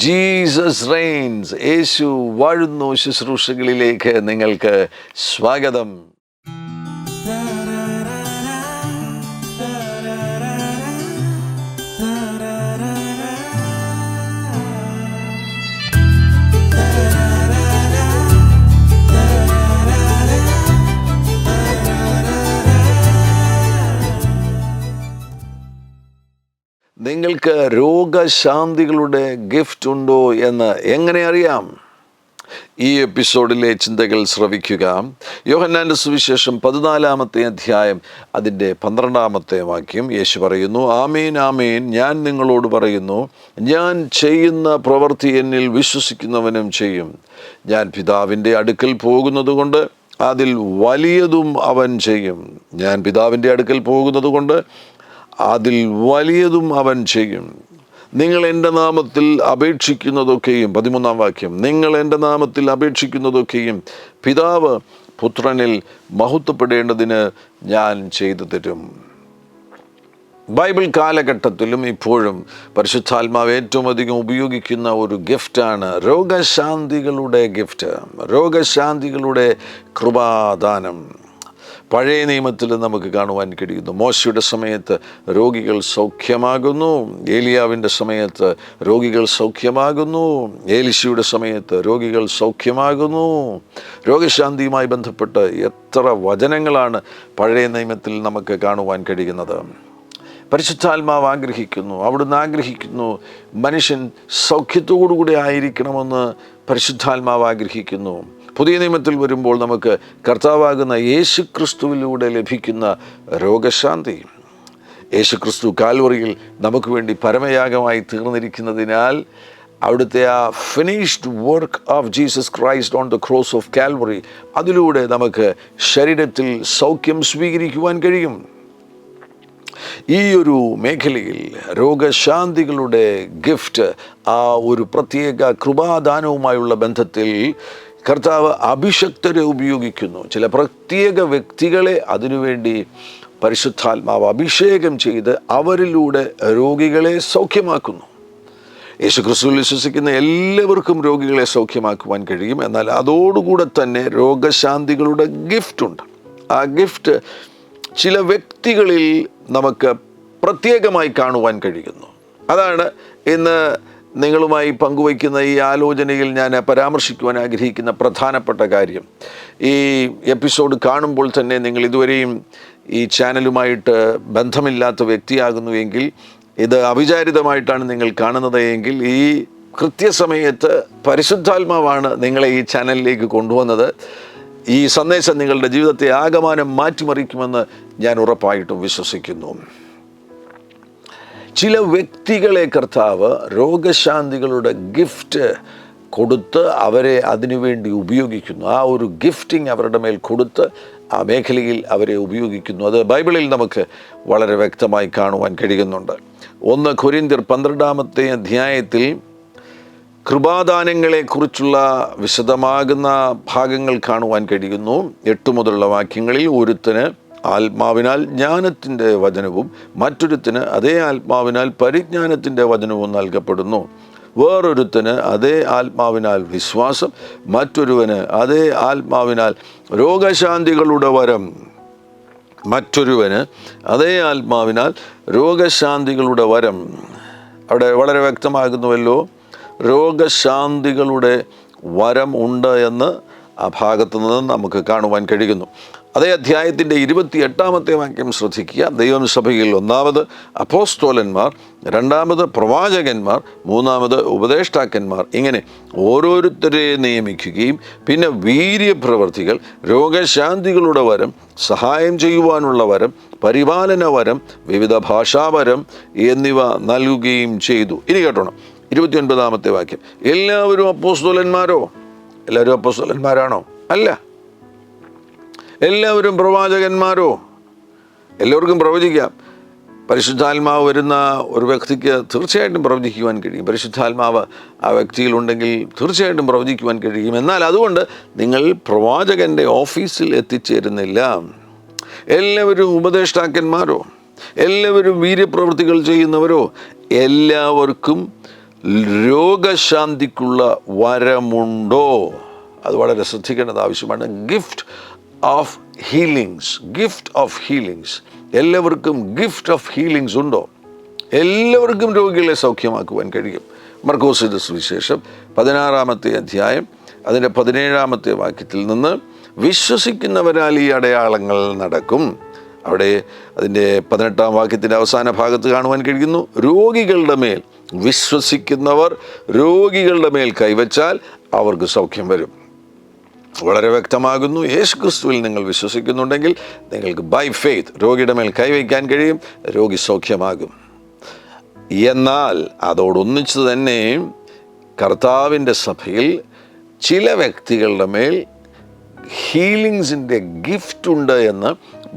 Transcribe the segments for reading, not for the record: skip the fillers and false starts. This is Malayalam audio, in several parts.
ജീസസ് റെയിൻസ്, യേശു വാഴുന്നു ശുശ്രൂഷകളിലേക്ക് നിങ്ങൾക്ക് സ്വാഗതം. നിങ്ങൾക്ക് രോഗശാന്തികളുടെ ഗിഫ്റ്റ് ഉണ്ടോ എന്ന് എങ്ങനെ അറിയാം? ഈ എപ്പിസോഡിലെ ചിന്തകൾ ശ്രവിക്കുക. യോഹന്നാന്റെ സുവിശേഷം 14-ാമത്തെ അധ്യായം അതിൻ്റെ 12-ാമത്തെ വാക്യം. യേശു പറയുന്നു, ആമേൻ ആമേൻ, ഞാൻ നിങ്ങളോട് പറയുന്നു, ഞാൻ ചെയ്യുന്ന പ്രവൃത്തി എന്നിൽ വിശ്വസിക്കുന്നവനും ചെയ്യും. ഞാൻ പിതാവിൻ്റെ അടുക്കൽ പോകുന്നത് കൊണ്ട് അതിൽ വലിയതും അവൻ ചെയ്യും. ഞാൻ പിതാവിൻ്റെ അടുക്കൽ പോകുന്നത് കൊണ്ട് അതിൽ വലിയതും അവൻ ചെയ്യും. നിങ്ങൾ എൻ്റെ നാമത്തിൽ അപേക്ഷിക്കുന്നതൊക്കെയും, 13-ാം വാക്യം, നിങ്ങൾ എൻ്റെ നാമത്തിൽ അപേക്ഷിക്കുന്നതൊക്കെയും പിതാവ് പുത്രനിൽ മഹത്വപ്പെടേണ്ടതിന് ഞാൻ ചെയ്തു തരും. ബൈബിൾ കാലഘട്ടത്തിലും ഇപ്പോഴും പരിശുദ്ധാത്മാവ് ഏറ്റവും അധികം ഉപയോഗിക്കുന്ന ഒരു ഗിഫ്റ്റാണ് രോഗശാന്തികളുടെ ഗിഫ്റ്റ്, രോഗശാന്തികളുടെ കൃപാദാനം. പഴയ നിയമത്തിൽ നമുക്ക് കാണുവാൻ കഴിയുന്നു. മോശയുടെ സമയത്ത് രോഗികൾ സൗഖ്യമാകുന്നു, ഏലിയാവിൻ്റെ സമയത്ത് രോഗികൾ സൗഖ്യമാകുന്നു, ഏലിശയുടെ സമയത്ത് രോഗികൾ സൗഖ്യമാകുന്നു. രോഗശാന്തിയുമായി ബന്ധപ്പെട്ട് എത്ര വചനങ്ങളാണ് പഴയ നിയമത്തിൽ നമുക്ക് കാണുവാൻ കഴിയുന്നത്. പരിശുദ്ധാത്മാവ് ആഗ്രഹിക്കുന്നു, അവിടുന്ന് ആഗ്രഹിക്കുന്നു മനുഷ്യൻ സൗഖ്യത്തോടുകൂടി ആയിരിക്കണമെന്ന് പരിശുദ്ധാത്മാവ് ആഗ്രഹിക്കുന്നു. പുതിയ നിയമത്തിൽ വരുമ്പോൾ നമുക്ക് കർത്താവാകുന്ന യേശു ക്രിസ്തുവിലൂടെ ലഭിക്കുന്ന രോഗശാന്തി. യേശു ക്രിസ്തു കാൽവറിയിൽ നമുക്ക് വേണ്ടി പരമയാഗമായി തീർന്നിരിക്കുന്നതിനാൽ അവിടുത്തെ ആ finished work of Jesus Christ on the cross of Calvary, അതിലൂടെ നമുക്ക് ശരീരത്തിൽ സൗഖ്യം സ്വീകരിക്കുവാൻ കഴിയും. ഈ ഒരു മേഖലയിൽ രോഗശാന്തികളുടെ ഗിഫ്റ്റ്, ആ ഒരു പ്രത്യേക കൃപാദാനവുമായുള്ള ബന്ധത്തിൽ കർത്താവ് അഭിഷക്തരെ ഉപയോഗിക്കുന്നു. ചില പ്രത്യേക വ്യക്തികളെ അതിനുവേണ്ടി പരിശുദ്ധാത്മാവ് അഭിഷേകം ചെയ്ത് അവരിലൂടെ രോഗികളെ സൗഖ്യമാക്കുന്നു. യേശു ക്രിസ്തുവിൽ വിശ്വസിക്കുന്ന എല്ലാവർക്കും രോഗികളെ സൗഖ്യമാക്കുവാൻ കഴിയും. എന്നാൽ അതോടുകൂടെ തന്നെ രോഗശാന്തികളുടെ ഗിഫ്റ്റുണ്ട്. ആ ഗിഫ്റ്റ് ചില വ്യക്തികളിൽ നമുക്ക് പ്രത്യേകമായി കാണുവാൻ കഴിയുന്നു. അതാണ് ഇന്ന് നിങ്ങളുമായി പങ്കുവയ്ക്കുന്ന ഈ ആലോചനയിൽ ഞാൻ പരാമർശിക്കുവാൻ ആഗ്രഹിക്കുന്ന പ്രധാനപ്പെട്ട കാര്യം. ഈ എപ്പിസോഡ് കാണുമ്പോൾ തന്നെ നിങ്ങൾ ഇതുവരെയും ഈ ചാനലുമായിട്ട് ബന്ധമില്ലാത്ത വ്യക്തിയാകുന്നുവെങ്കിൽ, ഇത് അവിചാരിതമായിട്ടാണ് നിങ്ങൾ കാണുന്നത് എങ്കിൽ, ഈ കൃത്യസമയത്ത് പരിശുദ്ധാത്മാവാണ് നിങ്ങളെ ഈ ചാനലിലേക്ക് കൊണ്ടുവന്നത്. ഈ സന്ദേശം നിങ്ങളുടെ ജീവിതത്തെ ആകമാനം മാറ്റിമറിക്കുമെന്ന് ഞാൻ ഉറപ്പായിട്ടും വിശ്വസിക്കുന്നു. ചില വ്യക്തികളെ കർത്താവ് രോഗശാന്തികളുടെ ഗിഫ്റ്റ് കൊടുത്ത് അവരെ അതിനുവേണ്ടി ഉപയോഗിക്കുന്നു. ആ ഒരു ഗിഫ്റ്റിംഗ് അവരുടെ മേൽ കൊടുത്ത് ആ മേഖലയിൽ അവരെ ഉപയോഗിക്കുന്നു. അത് ബൈബിളിൽ നമുക്ക് വളരെ വ്യക്തമായി കാണുവാൻ കഴിയുന്നുണ്ട്. 1 കൊരിന്ത്യർ 12-ാമത്തെ അധ്യായത്തിൽ കൃപാദാനങ്ങളെക്കുറിച്ചുള്ള വിശദമാകുന്ന ഭാഗങ്ങൾ കാണുവാൻ കഴിയുന്നു. 8 മുതലുള്ള വാക്യങ്ങളിൽ, ഒരുത്തന് ആത്മാവിനാൽ ജ്ഞാനത്തിൻ്റെ വചനവും മറ്റൊരുത്തിന് അതേ ആത്മാവിനാൽ പരിജ്ഞാനത്തിൻ്റെ വചനവും നൽകപ്പെടുന്നു. വേറൊരുത്തന് അതേ ആത്മാവിനാൽ വിശ്വാസം, മറ്റൊരുവന് അതേ ആത്മാവിനാൽ രോഗശാന്തികളുടെ വരം, മറ്റൊരുവന് അതേ ആത്മാവിനാൽ രോഗശാന്തികളുടെ വരം. അവിടെ വളരെ വ്യക്തമാകുന്നുവല്ലോ, രോഗശാന്തികളുടെ വരം ഉണ്ട് എന്ന് ആ ഭാഗത്തു നിന്ന് നമുക്ക് കാണുവാൻ കഴിയുന്നു. അതേ അധ്യായത്തിൻ്റെ 28-ാമത്തെ വാക്യം ശ്രദ്ധിക്കുക. ദൈവം സഭയിൽ 1-ാമത് അപ്പോസ്തോലന്മാർ, 2-ാമത് പ്രവാചകന്മാർ, 3-ാമത് ഉപദേഷ്ടാക്കന്മാർ, ഇങ്ങനെ ഓരോരുത്തരെ നിയമിക്കുകയും പിന്നെ വീര്യപ്രവർത്തികൾ, രോഗശാന്തികളുടെ വരം, സഹായം ചെയ്യുവാനുള്ള വരം, പരിപാലന വരം, വിവിധ ഭാഷാവരം എന്നിവ നൽകുകയും ചെയ്തു. ഇനി കേട്ടോണം 29-ാമത്തെ വാക്യം. എല്ലാവരും അപ്പോസ്തോലന്മാരോ? എല്ലാവരും അപ്പോസ്തോലന്മാരാണോ? അല്ല. എല്ലാവരും പ്രവാചകന്മാരോ? എല്ലാവർക്കും പ്രവചിക്കാം. പരിശുദ്ധാത്മാവ് വരുന്ന ഒരു വ്യക്തിക്ക് തീർച്ചയായിട്ടും പ്രവചിക്കുവാൻ കഴിയും. പരിശുദ്ധാത്മാവ് ആ വ്യക്തിയിലുണ്ടെങ്കിൽ തീർച്ചയായിട്ടും പ്രവചിക്കുവാൻ കഴിയും. എന്നാൽ അതുകൊണ്ട് നിങ്ങൾ പ്രവാചകൻ്റെ ഓഫീസിൽ എത്തിച്ചേരുന്നില്ല. എല്ലാവരും ഉപദേഷ്ടാക്കന്മാരോ? എല്ലാവരും വീര്യപ്രവൃത്തികൾ ചെയ്യുന്നവരോ? എല്ലാവർക്കും രോഗശാന്തിക്കുള്ള വരമുണ്ടോ? അത് വളരെ ശ്രദ്ധിക്കേണ്ടത് ആവശ്യമാണ്. Gift of healings, gift of healings. എല്ലാവർക്കും ഗിഫ്റ്റ് ഓഫ് ഹീലിങ്സ് ഉണ്ടോ? എല്ലാവർക്കും രോഗികളെ സൗഖ്യമാക്കുവാൻ കഴിയും. മർക്കോസിന്റെ സുവിശേഷം 16-ാമത്തെ അധ്യായം അതിൻ്റെ 17-ാമത്തെ വാക്യത്തിൽ നിന്ന്, വിശ്വസിക്കുന്നവരാൽ ഈ അടയാളങ്ങൾ നടക്കും. അവിടെ അതിൻ്റെ 18-ാം വാക്യത്തിൻ്റെ അവസാന ഭാഗത്ത് കാണുവാൻ കഴിയുന്നു, രോഗികളുടെ മേൽ, വിശ്വസിക്കുന്നവർ രോഗികളുടെ മേൽ കൈവച്ചാൽ അവർക്ക് സൗഖ്യം വരും. വളരെ വ്യക്തമാകുന്നു, യേശുക്രിസ്തുവിൽ നിങ്ങൾ വിശ്വസിക്കുന്നുണ്ടെങ്കിൽ നിങ്ങൾക്ക് ബൈ ഫെയ്ത്ത് രോഗിയുടെ മേൽ കൈവയ്ക്കാൻ കഴിയും, രോഗി സൗഖ്യമാകും. എന്നാൽ അതോടൊന്നിച്ച് തന്നെ കർത്താവിൻ്റെ സഭയിൽ ചില വ്യക്തികളുടെ മേൽ ഹീലിങ്സിൻ്റെ ഗിഫ്റ്റ് ഉണ്ട് എന്ന്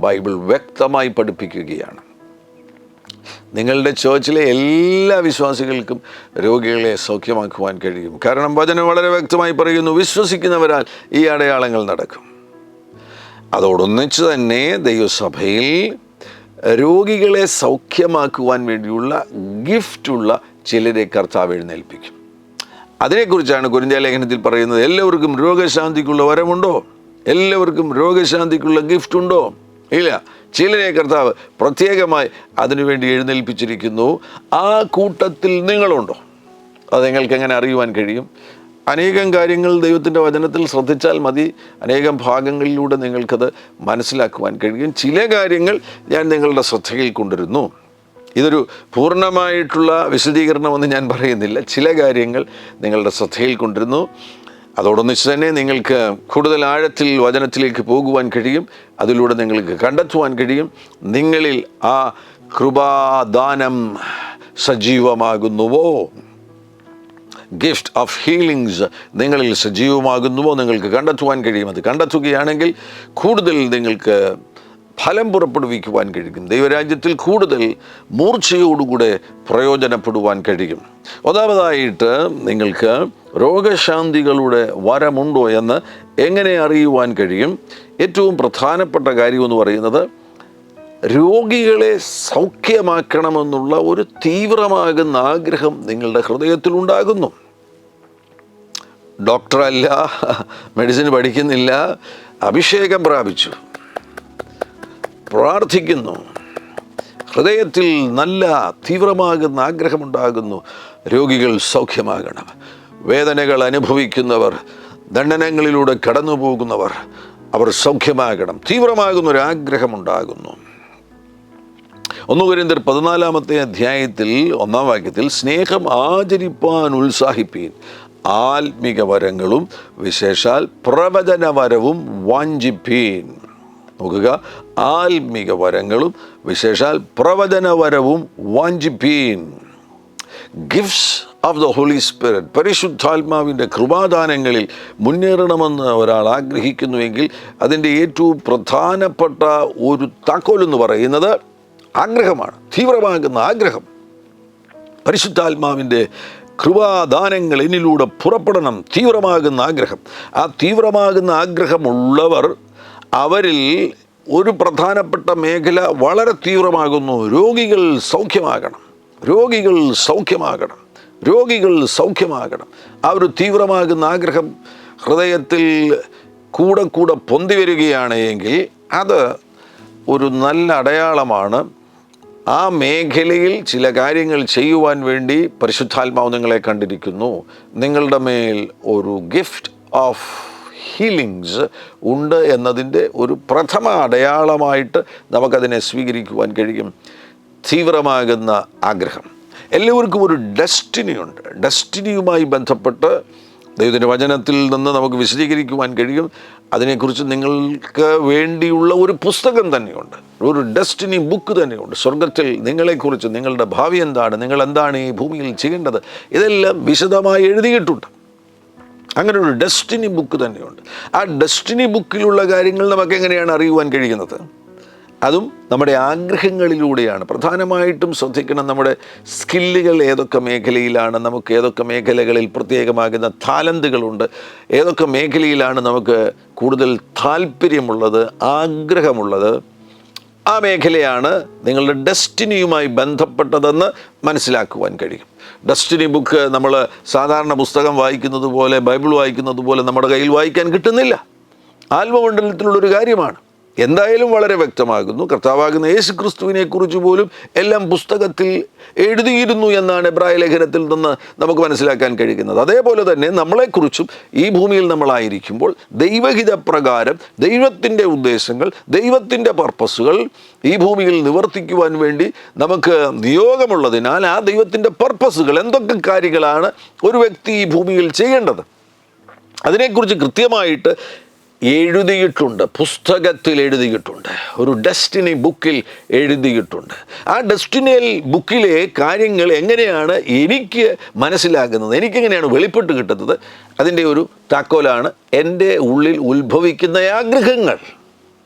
ബൈബിൾ വ്യക്തമായി പഠിപ്പിക്കുകയാണ്. നിങ്ങളുടെ ചേർച്ചിലെ എല്ലാ വിശ്വാസികൾക്കും രോഗികളെ സൗഖ്യമാക്കുവാൻ കഴിയും. കാരണം വചനം വളരെ വ്യക്തമായി പറയുന്നു, വിശ്വസിക്കുന്നവരാൽ ഈ അടയാളങ്ങൾ നടക്കും. അതോടൊന്നിച്ച് തന്നെ ദൈവസഭയിൽ രോഗികളെ സൗഖ്യമാക്കുവാൻ വേണ്ടിയുള്ള ഗിഫ്റ്റുള്ള ചിലരെ കർത്താവ് എഴുന്നേൽപ്പിക്കും. അതിനെക്കുറിച്ചാണ് കൊരിന്ത്യ ലേഖനത്തിൽ പറയുന്നത്, എല്ലാവർക്കും രോഗശാന്തിക്കുള്ള വരമുണ്ടോ? എല്ലാവർക്കും രോഗശാന്തിക്കുള്ള ഗിഫ്റ്റ് ഉണ്ടോ? ഇല്ല. ചിലരെ കർത്താവ് പ്രത്യേകമായി അതിനുവേണ്ടി എഴുന്നേൽപ്പിച്ചിരിക്കുന്നു. ആ കൂട്ടത്തിൽ നിങ്ങളുണ്ടോ? അത് നിങ്ങൾക്ക് എങ്ങനെ അറിയുവാൻ കഴിയും? അനേകം കാര്യങ്ങൾ ദൈവത്തിൻ്റെ വചനത്തിൽ ശ്രദ്ധിച്ചാൽ മതി. അനേകം ഭാഗങ്ങളിലൂടെ നിങ്ങൾക്കത് മനസ്സിലാക്കുവാൻ കഴിയും. ചില കാര്യങ്ങൾ ഞാൻ നിങ്ങളുടെ ശ്രദ്ധയിൽ കൊണ്ടുവരുന്നു. ഇതൊരു പൂർണ്ണമായിട്ടുള്ള വിശദീകരണമെന്ന് ഞാൻ പറയുന്നില്ല. ചില കാര്യങ്ങൾ നിങ്ങളുടെ ശ്രദ്ധയിൽ കൊണ്ടുവരുന്നു. അതോടൊന്നിച്ച് തന്നെ നിങ്ങൾക്ക് കൂടുതൽ ആഴത്തിൽ വചനത്തിലേക്ക് പോകുവാൻ കഴിയും. അതിലൂടെ നിങ്ങൾക്ക് കണ്ടെത്തുവാൻ കഴിയും നിങ്ങളിൽ ആ കൃപാദാനം സജീവമാകുന്നുവോ, ഗിഫ്റ്റ് ഓഫ് ഹീലിങ്സ് നിങ്ങളിൽ സജീവമാകുന്നുവോ നിങ്ങൾക്ക് കണ്ടെത്തുവാൻ കഴിയും. അത് കണ്ടെത്തുകയാണെങ്കിൽ കൂടുതൽ നിങ്ങൾക്ക് ഫലം പുറപ്പെടുവിക്കുവാൻ കഴിയും. ദൈവരാജ്യത്തിൽ കൂടുതൽ മൂർച്ചയോടുകൂടെ പ്രയോജനപ്പെടുവാൻ കഴിയും. ഒന്നാമതായിട്ട് നിങ്ങൾക്ക് രോഗശാന്തികളുടെ വരമുണ്ടോ എന്ന് എങ്ങനെ അറിയുവാൻ കഴിയും? ഏറ്റവും പ്രധാനപ്പെട്ട കാര്യമെന്ന് പറയുന്നത്, രോഗികളെ സൗഖ്യമാക്കണമെന്നുള്ള ഒരു തീവ്രമാകുന്ന ആഗ്രഹം നിങ്ങളുടെ ഹൃദയത്തിലുണ്ടാകുന്നു. ഡോക്ടറല്ല, മെഡിസിൻ പഠിക്കുന്നില്ല, അഭിഷേകം പ്രാപിച്ചു, പ്രാർത്ഥിക്കുന്നു, ഹൃദയത്തിൽ നല്ല തീവ്രമാകുന്ന ആഗ്രഹമുണ്ടാകുന്നു, രോഗികൾ സൗഖ്യമാകണം. വേദനകൾ അനുഭവിക്കുന്നവർ, ദണ്ഡനങ്ങളിലൂടെ കടന്നു പോകുന്നവർ, അവർ സൗഖ്യമാകണം. തീവ്രമാകുന്നൊരാഗ്രഹമുണ്ടാകുന്നു. 1 കൊരിന്ത്യർ 14-ാമത്തെ അധ്യായത്തിൽ 1-ാം വാക്യത്തിൽ, സ്നേഹം ആചരിപ്പാൻ ഉത്സാഹിപ്പീൻ, ആത്മിക വരങ്ങളും വിശേഷാൽ പ്രവചനവരവും വാഞ്ചിപ്പീൻ. നോക്കുക, ആത്മിക വരങ്ങളും വിശേഷാൽ പ്രവചനവരവും വാഞ്ചിപ്പീൻ. Gifts of the holy spirit, പരിശുദ്ധാത്മാവിൻ്റെ കൃപാദാനങ്ങളിൽ മുന്നേറണമെന്ന് ഒരാൾ ആഗ്രഹിക്കുന്നുവെങ്കിൽ അതിൻ്റെ ഏറ്റവും പ്രധാനപ്പെട്ട ഒരു താക്കോലെന്ന് പറയുന്നത് ആഗ്രഹമാണ്. തീവ്രമാകുന്ന ആഗ്രഹം. പരിശുദ്ധാത്മാവിൻ്റെ കൃപാദാനങ്ങൾ എന്നിലൂടെ പുറപ്പെടണം. തീവ്രമാകുന്ന ആഗ്രഹം. ആ തീവ്രമാകുന്ന ആഗ്രഹമുള്ളവർ, അവരിൽ ഒരു പ്രധാനപ്പെട്ട മേഖല വളരെ തീവ്രമാകുന്നു. രോഗികൾ സൗഖ്യമാകണം, രോഗികൾ സൗഖ്യമാകണം, രോഗികൾ സൗഖ്യമാകണം. ആ ഒരു തീവ്രമാകുന്ന ആഗ്രഹം ഹൃദയത്തിൽ കൂടെ കൂടെ പൊന്തി വരികയാണ് എങ്കിൽ അത് ഒരു നല്ല അടയാളമാണ്. ആ മേഖലയിൽ ചില കാര്യങ്ങൾ ചെയ്യുവാൻ വേണ്ടി പരിശുദ്ധാത്മാവ് നിങ്ങളെ കണ്ടിരിക്കുന്നു. നിങ്ങളുടെ മേൽ ഒരു ഗിഫ്റ്റ് ഓഫ് ഹീലിങ്സ് ഉണ്ട് എന്നതിൻ്റെ ഒരു പ്രഥമ അടയാളമായിട്ട് നമുക്കതിനെ സ്വീകരിക്കുവാൻ കഴിയും. തീവ്രമാകുന്ന ആഗ്രഹം. എല്ലാവർക്കും ഒരു ഡെസ്റ്റിനി ഉണ്ട്. ഡെസ്റ്റിനിയുമായി ബന്ധപ്പെട്ട് ദൈവത്തിൻ്റെ വചനത്തിൽ നിന്ന് നമുക്ക് വിശദീകരിക്കുവാൻ കഴിയും. അതിനെക്കുറിച്ച് നിങ്ങൾക്ക് വേണ്ടിയുള്ള ഒരു പുസ്തകം തന്നെയുണ്ട്, ഒരു ഡെസ്റ്റിനി ബുക്ക് തന്നെയുണ്ട്. സ്വർഗത്തിൽ നിങ്ങളെക്കുറിച്ച്, നിങ്ങളുടെ ഭാവി എന്താണ്, നിങ്ങൾ എന്താണ് ഈ ഭൂമിയിൽ ചെയ്യേണ്ടത്, ഇതെല്ലാം വിശദമായി എഴുതിയിട്ടുണ്ട്. അങ്ങനെ ഒരു ഡെസ്റ്റിനി ബുക്ക് തന്നെയുണ്ട്. ആ ഡെസ്റ്റിനി ബുക്കിലുള്ള കാര്യങ്ങൾ നമുക്ക് എങ്ങനെയാണ് അറിയുവാൻ കഴിയുന്നത്? അതും നമ്മുടെ ആഗ്രഹങ്ങളിലൂടെയാണ്. പ്രധാനമായിട്ടും ശ്രദ്ധിക്കണം, നമ്മുടെ സ്കില്ലുകൾ ഏതൊക്കെ മേഖലയിലാണ്, നമുക്ക് ഏതൊക്കെ മേഖലകളിൽ പ്രത്യേകമാകുന്ന ടാലൻറ്റുകളുണ്ട്, ഏതൊക്കെ മേഖലയിലാണ് നമുക്ക് കൂടുതൽ താല്പര്യമുള്ളത്, ആഗ്രഹമുള്ളത്. ആ മേഖലയാണ് നിങ്ങളുടെ ഡെസ്റ്റിനിയുമായി ബന്ധപ്പെട്ടതെന്ന് മനസ്സിലാക്കുവാൻ കഴിയും. ഡെസ്റ്റിനി ബുക്ക് നമ്മൾ സാധാരണ പുസ്തകം വായിക്കുന്നത് പോലെ, ബൈബിൾ വായിക്കുന്നത് പോലെ നമ്മുടെ കയ്യിൽ വായിക്കാൻ കിട്ടുന്നില്ല. ആത്മമണ്ഡലത്തിലുള്ളൊരു കാര്യമാണ്. എന്തായാലും വളരെ വ്യക്തമാകുന്നു. കർത്താവാകുന്ന യേശു ക്രിസ്തുവിനെ കുറിച്ച് പോലും എല്ലാം പുസ്തകത്തിൽ എഴുതിയിരുന്നു എന്നാണ് എബ്രായ ലേഖനത്തിൽ നിന്ന് നമുക്ക് മനസ്സിലാക്കാൻ കഴിയുന്നത്. അതേപോലെ തന്നെ നമ്മളെക്കുറിച്ചും ഈ ഭൂമിയിൽ നമ്മളായിരിക്കുമ്പോൾ ദൈവഹിത പ്രകാരം ദൈവത്തിൻ്റെ ഉദ്ദേശങ്ങൾ, ദൈവത്തിൻ്റെ പർപ്പസുകൾ ഈ ഭൂമിയിൽ നിവർത്തിക്കുവാൻ വേണ്ടി നമുക്ക് നിയോഗമുള്ളതിനാൽ ആ ദൈവത്തിൻ്റെ പർപ്പസുകൾ എന്തൊക്കെ കാര്യങ്ങളാണ് ഒരു വ്യക്തി ഈ ഭൂമിയിൽ ചെയ്യേണ്ടത്, അതിനെക്കുറിച്ച് കൃത്യമായിട്ട് എഴുതിയിട്ടുണ്ട്. പുസ്തകത്തിൽ എഴുതിയിട്ടുണ്ട്. ഒരു ഡെസ്റ്റിനി ബുക്കിൽ എഴുതിയിട്ടുണ്ട്. ആ ഡെസ്റ്റിനിയൽ ബുക്കിലെ കാര്യങ്ങൾ എങ്ങനെയാണ് എനിക്ക് മനസ്സിലാകുന്നത്, എനിക്കെങ്ങനെയാണ് വെളിപ്പെട്ട് കിട്ടുന്നത്, അതിൻ്റെ ഒരു താക്കോലാണ് എൻ്റെ ഉള്ളിൽ ഉത്ഭവിക്കുന്ന ആഗ്രഹങ്ങൾ.